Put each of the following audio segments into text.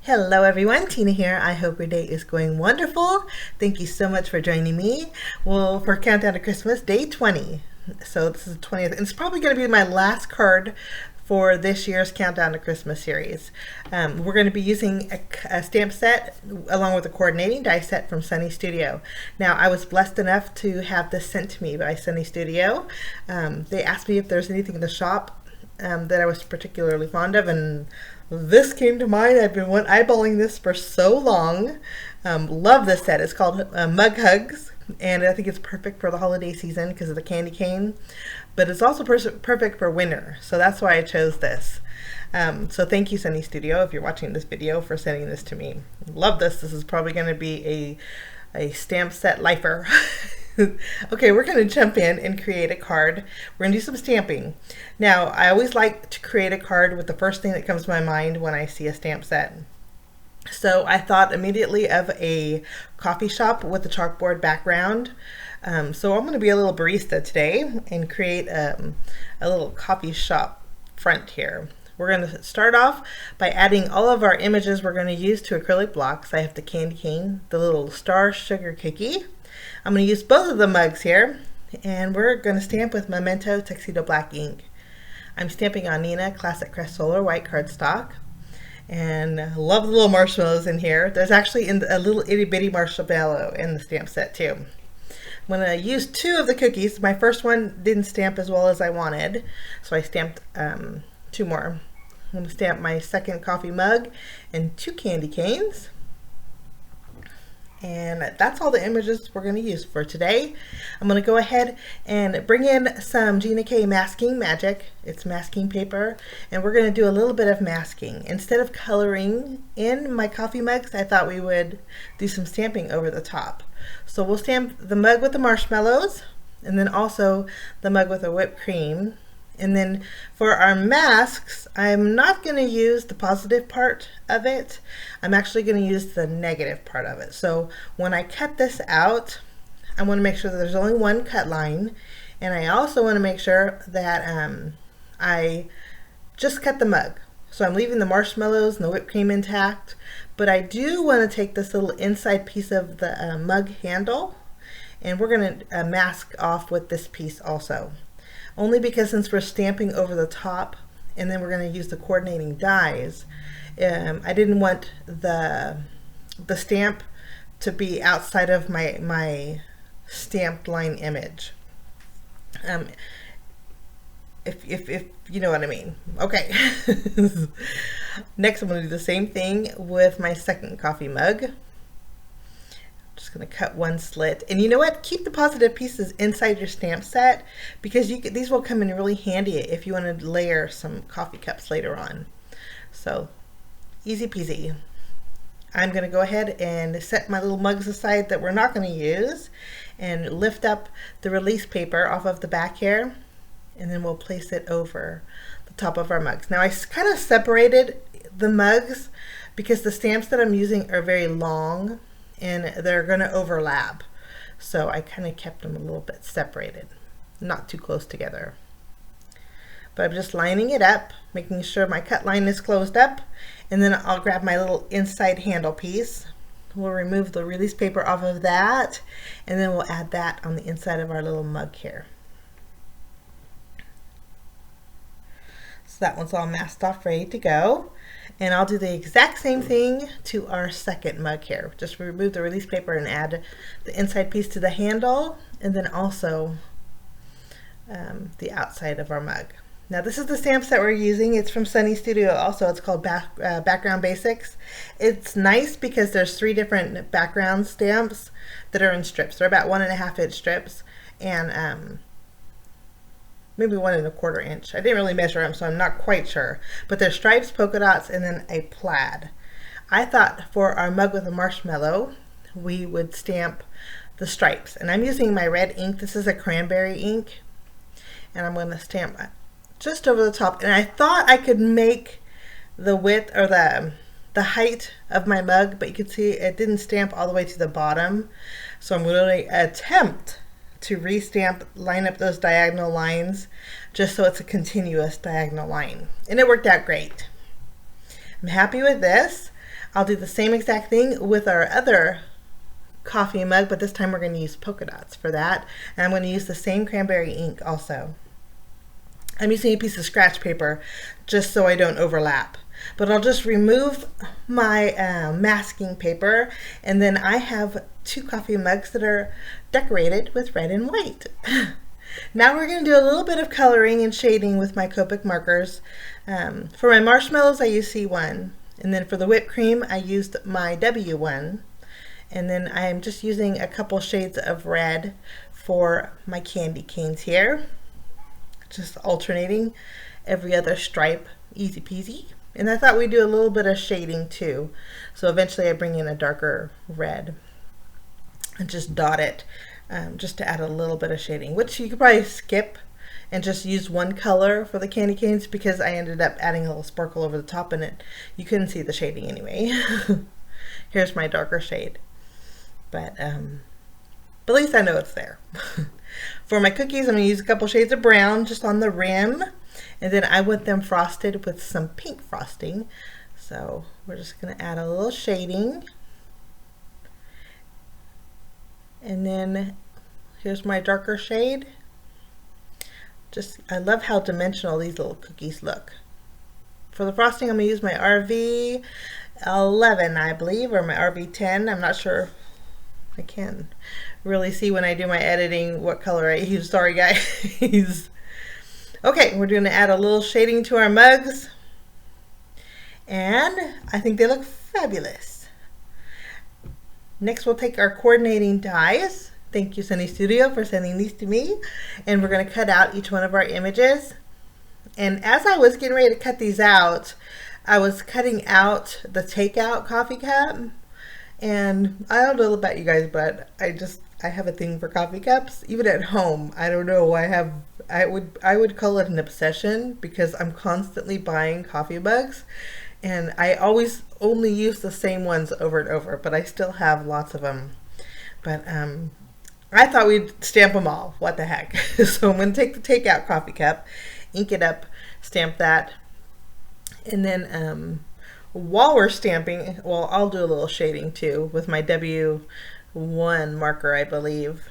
Hello everyone, Tina here. I hope your day is going wonderful. Thank you so much for joining me. Well, for Countdown to Christmas, day 20. So this is the 20th. It's probably going to be my last card for this year's Countdown to Christmas series. We're going to be using a stamp set along with a coordinating die set from Sunny Studio. Now, I was blessed enough to have this sent to me by Sunny Studio. They asked me if there's anything in the shop that I was particularly fond of, and this came to mind. I've been eyeballing this for so long. Love this set. It's called Mug Hugs, and I think it's perfect for the holiday season because of the candy cane, but it's also perfect for winter, so that's why I chose this. So thank you, Sunny Studio, if you're watching this video, for sending this to me. Love this. This is probably going to be a stamp set lifer. Okay, we're going to jump in and create a card. We're going to do some stamping. Now, I always like to create a card with the first thing that comes to my mind when I see a stamp set. So I thought immediately of a coffee shop with a chalkboard background. So I'm going to be a little barista today and create a little coffee shop front here. We're going to start off by adding all of our images we're going to use to acrylic blocks. I have the candy cane, the little star sugar cookie. I'm going to use both of the mugs here, and we're going to stamp with Memento Tuxedo Black ink. I'm stamping on Neenah Classic Crest Solar White cardstock, and I love the little marshmallows in here. There's actually a little itty bitty marshmallow in the stamp set too. I'm going to use two of the cookies. My first one didn't stamp as well as I wanted, so I stamped two more. I'm going to stamp my second coffee mug and two candy canes. And that's all the images we're going to use for today. I'm going to go ahead and bring in some Gina K masking magic. It's masking paper, and we're going to do a little bit of masking. Instead of coloring in my coffee mugs, I thought we would do some stamping over the top. So we'll stamp the mug with the marshmallows, and then also the mug with the whipped cream. And then for our masks, I'm not going to use the positive part of it. I'm actually going to use the negative part of it. So when I cut this out, I want to make sure that there's only one cut line. And I also want to make sure that I just cut the mug. So I'm leaving the marshmallows and the whipped cream intact. But I do want to take this little inside piece of the mug handle, and we're going to mask off with this piece also. Only because since we're stamping over the top and then we're going to use the coordinating dies, I didn't want the stamp to be outside of my stamped line image. If you know what I mean. Okay. Next, I'm going to do the same thing with my second coffee mug. Just going to cut one slit, and you know what, keep the positive pieces inside your stamp set because these will come in really handy if you want to layer some coffee cups later on. So easy peasy. I'm going to go ahead and set my little mugs aside that we're not going to use and lift up the release paper off of the back here, and then we'll place it over the top of our mugs. Now I kind of separated the mugs because the stamps that I'm using are very long and they're going to overlap. So I kind of kept them a little bit separated, not too close together. But I'm just lining it up, making sure my cut line is closed up, and then I'll grab my little inside handle piece. We'll remove the release paper off of that, and then we'll add that on the inside of our little mug here. So that one's all masked off, ready to go. And I'll do the exact same thing to our second mug here. Just remove the release paper and add the inside piece to the handle, and then also the outside of our mug. Now this is the stamp set we're using. It's from Sunny Studio also. It's called Background Basics. It's nice because there's 3 different background stamps that are in strips. They're about 1.5 inch strips, and maybe 1 1/4 inch. I didn't really measure them, so I'm not quite sure. But there's stripes, polka dots, and then a plaid. I thought for our mug with a marshmallow, we would stamp the stripes. And I'm using my red ink. This is a cranberry ink. And I'm going to stamp just over the top. And I thought I could make the width or the height of my mug, but you can see it didn't stamp all the way to the bottom. So I'm going to attempt to restamp, line up those diagonal lines just so it's a continuous diagonal line. And it worked out great. I'm happy with this. I'll do the same exact thing with our other coffee mug, but this time we're going to use polka dots for that. And I'm going to use the same cranberry ink also. I'm using a piece of scratch paper just so I don't overlap. But I'll just remove my masking paper, and then I have 2 coffee mugs that are decorated with red and white. Now we're going to do a little bit of coloring and shading with my Copic markers. For my marshmallows I use C1, and then for the whipped cream I used my W1, and then I'm just using a couple shades of red for my candy canes here. Just alternating every other stripe, easy peasy. And I thought we'd do a little bit of shading too. So eventually I bring in a darker red and just dot it just to add a little bit of shading, which you could probably skip and just use one color for the candy canes, because I ended up adding a little sparkle over the top and you couldn't see the shading anyway. Here's my darker shade. But at least I know it's there. For my cookies, I'm going to use a couple shades of brown just on the rim. And then I want them frosted with some pink frosting. So we're just going to add a little shading. And then here's my darker shade. I love how dimensional these little cookies look. For the frosting, I'm going to use my RV 11, I believe, or my RV 10. I'm not sure. I can't really see when I do my editing what color I use. Sorry, guys. Okay, we're going to add a little shading to our mugs, and I think they look fabulous. Next, we'll take our coordinating dies. Thank you, Sunny Studio, for sending these to me. And we're going to cut out each one of our images. And as I was getting ready to cut these out, I was cutting out the takeout coffee cup. And I don't know about you guys, but I have a thing for coffee cups, even at home. I don't know. I would call it an obsession, because I'm constantly buying coffee mugs, and I always only use the same ones over and over, but I still have lots of them. But I thought we'd stamp them all. What the heck? So I'm going to take the takeout coffee cup, ink it up, stamp that, and then while we're stamping, well, I'll do a little shading too with my W1 marker, I believe.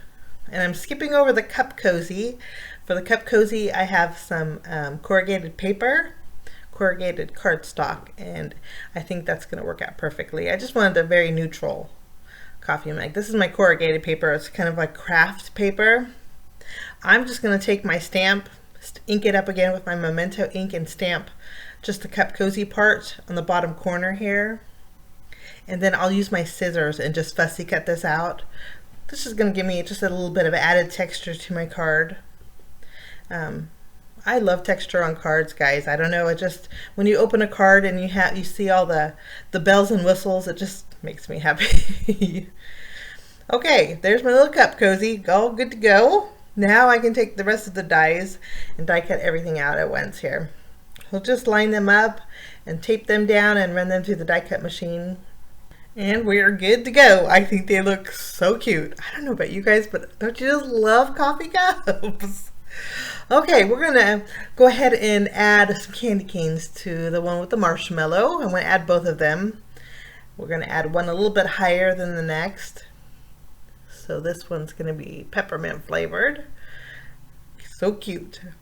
And I'm skipping over the cup cozy. For the cup cozy, I have some corrugated paper, corrugated cardstock, and I think that's going to work out perfectly. I just wanted a very neutral coffee mug. This is my corrugated paper. It's kind of like craft paper. I'm just going to take my stamp, ink it up again with my Memento ink, and stamp just the cup cozy part on the bottom corner here. And then I'll use my scissors and just fussy cut this out. This is going to give me just a little bit of added texture to my card. I love texture on cards, guys. I don't know, it just, when you open a card and you see all the bells and whistles, it just makes me happy. Okay, there's my little cup cozy, all good to go. Now I can take the rest of the dies and die cut everything out at once here. We'll just line them up and tape them down and run them through the die cut machine. And we're good to go. I think they look so cute. I don't know about you guys, but don't you just love coffee cups? Okay, we're gonna go ahead and add some candy canes to the one with the marshmallow. I'm gonna add both of them. We're gonna add one a little bit higher than the next. So this one's gonna be peppermint flavored. So cute. I'm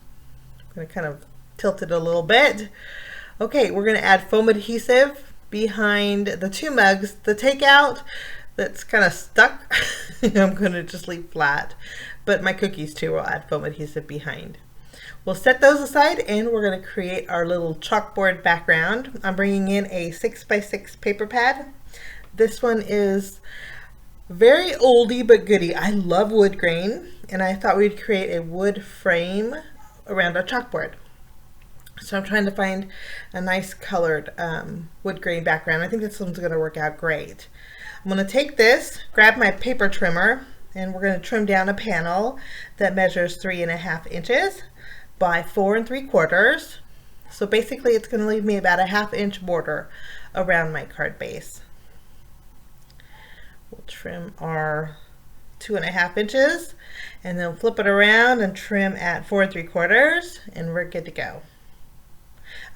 gonna kind of tilt it a little bit. Okay, we're gonna add foam adhesive behind the 2 mugs. The takeout that's kind of stuck, I'm gonna just leave flat. But my cookies too will add foam adhesive behind. We'll set those aside, and we're going to create our little chalkboard background. I'm bringing in a 6x6 paper pad. This one is very oldie but goodie. I love wood grain, and I thought we'd create a wood frame around our chalkboard. So I'm trying to find a nice colored wood grain background. I think this one's going to work out great. I'm going to take this, grab my paper trimmer, and we're going to trim down a panel that measures 3.5 inches by 4 3/4. So basically it's going to leave me about a 1/2 inch border around my card base. We'll trim our 2.5 inches and then flip it around and trim at 4 3/4, and we're good to go.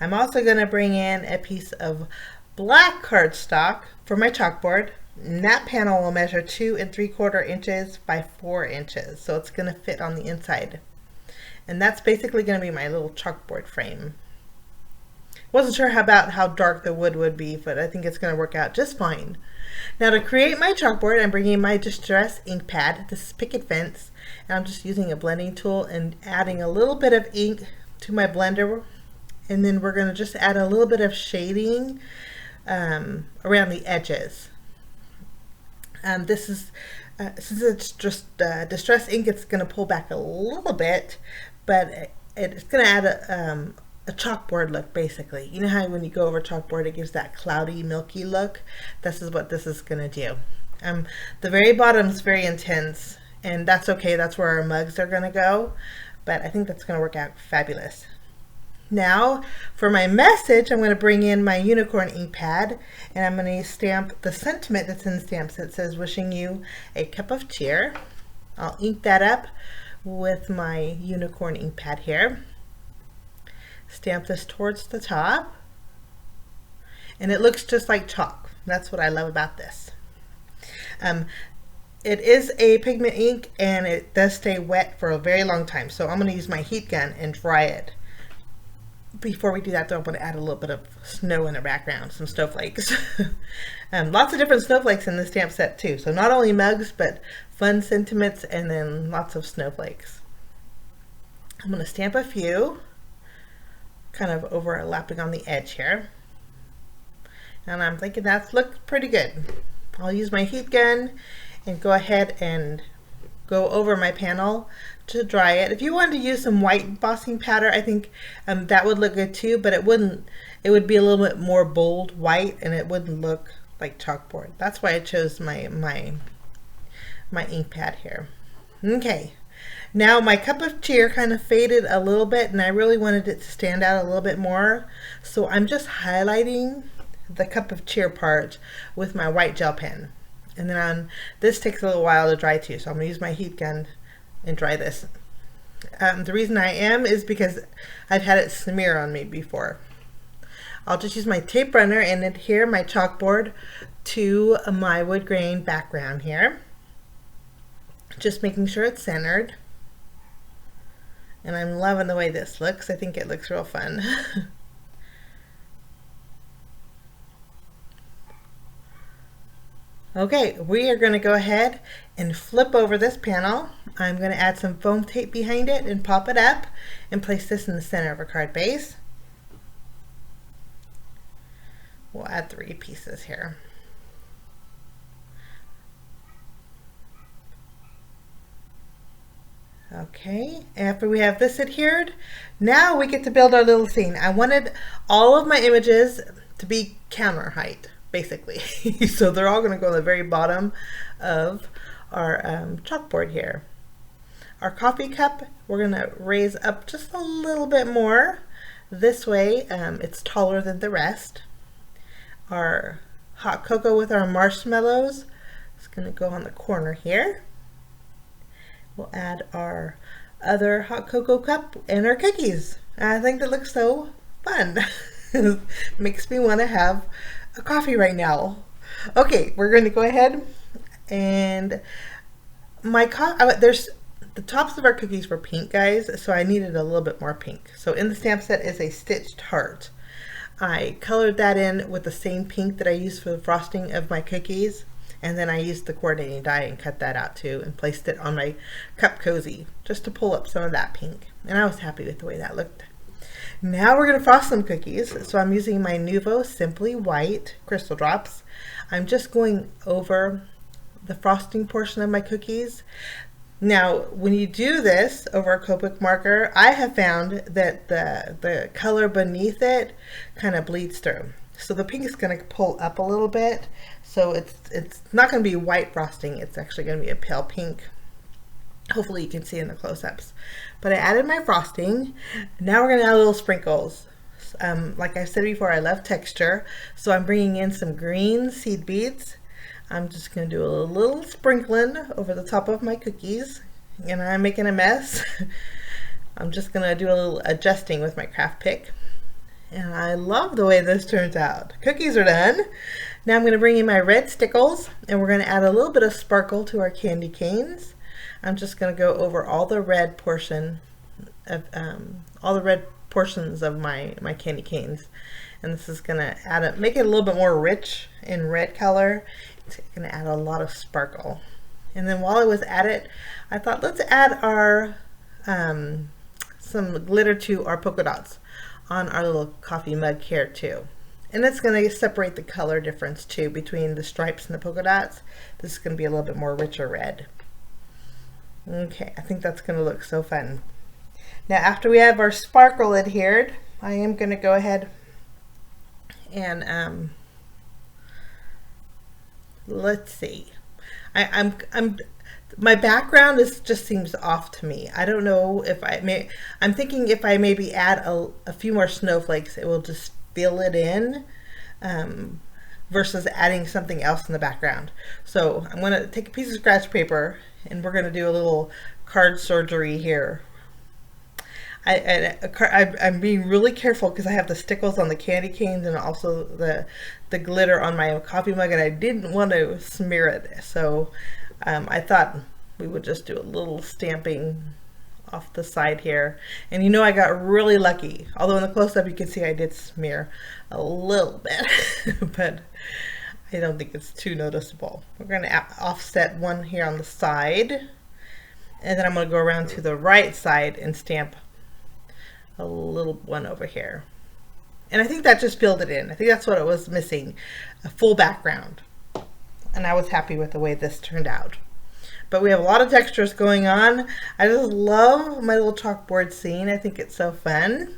I'm also going to bring in a piece of black cardstock for my chalkboard. And that panel will measure 2 3/4 inches by 4 inches, so it's going to fit on the inside. And that's basically going to be my little chalkboard frame. Wasn't sure about how dark the wood would be, but I think it's going to work out just fine. Now to create my chalkboard, I'm bringing my Distress ink pad. This is Picket Fence, and I'm just using a blending tool and adding a little bit of ink to my blender, and then we're going to just add a little bit of shading around the edges. This is since it's just Distress ink, it's going to pull back a little bit, but it's going to add a chalkboard look, basically. You know how when you go over chalkboard it gives that cloudy, milky look? This is what this is going to do. The very bottom is very intense, and that's okay. That's where our mugs are going to go, but I think that's going to work out fabulous. Now for my message, I'm going to bring in my unicorn ink pad, and I'm going to stamp the sentiment that's in the stamp that says, "Wishing you a cup of cheer." I'll ink that up with my unicorn ink pad here. Stamp this towards the top, and it looks just like chalk. That's what I love about this. It is a pigment ink, and it does stay wet for a very long time, so I'm going to use my heat gun and dry it. Before we do that though, I'm going to add a little bit of snow in the background, some snowflakes. Lots of different snowflakes in this stamp set too, so not only mugs but fun sentiments and then lots of snowflakes. I'm going to stamp a few, kind of overlapping on the edge here, and I'm thinking that's looked pretty good. I'll use my heat gun and go ahead and go over my panel to dry it. If you wanted to use some white embossing powder, I think that would look good too, but it wouldn't. It would be a little bit more bold white, and it wouldn't look like chalkboard. That's why I chose my ink pad here. Okay, now my cup of cheer kind of faded a little bit, and I really wanted it to stand out a little bit more, so I'm just highlighting the cup of cheer part with my white gel pen. And then this takes a little while to dry too, so I'm going to use my heat gun and dry this. The reason I am is because I've had it smear on me before. I'll just use my tape runner and adhere my chalkboard to my wood grain background here. Just making sure it's centered. And I'm loving the way this looks. I think it looks real fun. Okay, we are going to go ahead and flip over this panel. I'm going to add some foam tape behind it and pop it up and place this in the center of our card base. We'll add 3 pieces here. Okay, after we have this adhered, now we get to build our little scene. I wanted all of my images to be counter height, basically. So they're all going to go on the very bottom of our chalkboard here. Our coffee cup, we're going to raise up just a little bit more. This way it's taller than the rest. Our hot cocoa with our marshmallows is going to go on the corner here. We'll add our other hot cocoa cup and our cookies. I think that looks so fun. Makes me want to have a coffee right now. Okay, we're going to go ahead and there's the tops of our cookies were pink, guys, so I needed a little bit more pink. So in the stamp set is a stitched heart. I colored that in with the same pink that I used for the frosting of my cookies, and then I used the coordinating die and cut that out too and placed it on my cup cozy just to pull up some of that pink, and I was happy with the way that looked. Now we're going to frost some cookies, so I'm using my Nuvo Simply White crystal drops. I'm just going over the frosting portion of my cookies. Now when you do this over a Copic marker, I have found that the color beneath it kind of bleeds through. So the pink is going to pull up a little bit, so it's not going to be white frosting, it's actually going to be a pale pink. Hopefully you can see in the close-ups. But I added my frosting. Now we're going to add little sprinkles. Like I said before, I love texture, so I'm bringing in some green seed beads. I'm just going to do a little sprinkling over the top of my cookies, and I'm making a mess. I'm just going to do a little adjusting with my craft pick. And I love the way this turns out. Cookies are done. Now I'm going to bring in my red stickles, and we're going to add a little bit of sparkle to our candy canes. I'm just going to go over all the red portion of portions of my candy canes, and this is going to make it a little bit more rich in red color. It's going to add a lot of sparkle. And then while I was at it, I thought let's add our some glitter to our polka dots on our little coffee mug here too. And it's going to separate the color difference too between the stripes and the polka dots. This is going to be a little bit more richer red. Okay, I think that's going to look so fun. Now after we have our sparkle adhered, I am going to go ahead and let's see. My background just seems off to me. I don't know if I'm thinking if I maybe add a few more snowflakes, it will just fill it in versus adding something else in the background. So I'm going to take a piece of scratch paper and we're going to do a little card surgery here. I'm being really careful because I have the stickles on the candy canes and also the glitter on my coffee mug, and I didn't want to smear it. So I thought we would just do a little stamping off the side here. And you know, I got really lucky. Although in the close-up you can see I did smear a little bit, but I don't think it's too noticeable. We're going to offset one here on the side, and then I'm going to go around to the right side and stamp a little one over here. And I think that just filled it in. I think that's what it was missing, a full background. And I was happy with the way this turned out. But we have a lot of textures going on. I just love my little chalkboard scene. I think it's so fun.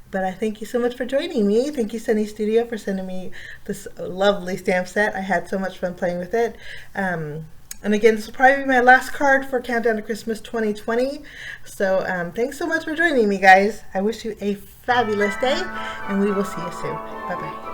But I thank you so much for joining me. Thank you, Sunny Studio, for sending me this lovely stamp set. I had so much fun playing with it. And again, this will probably be my last card for Countdown to Christmas 2020. So thanks so much for joining me, guys. I wish you a fabulous day, and we will see you soon. Bye-bye.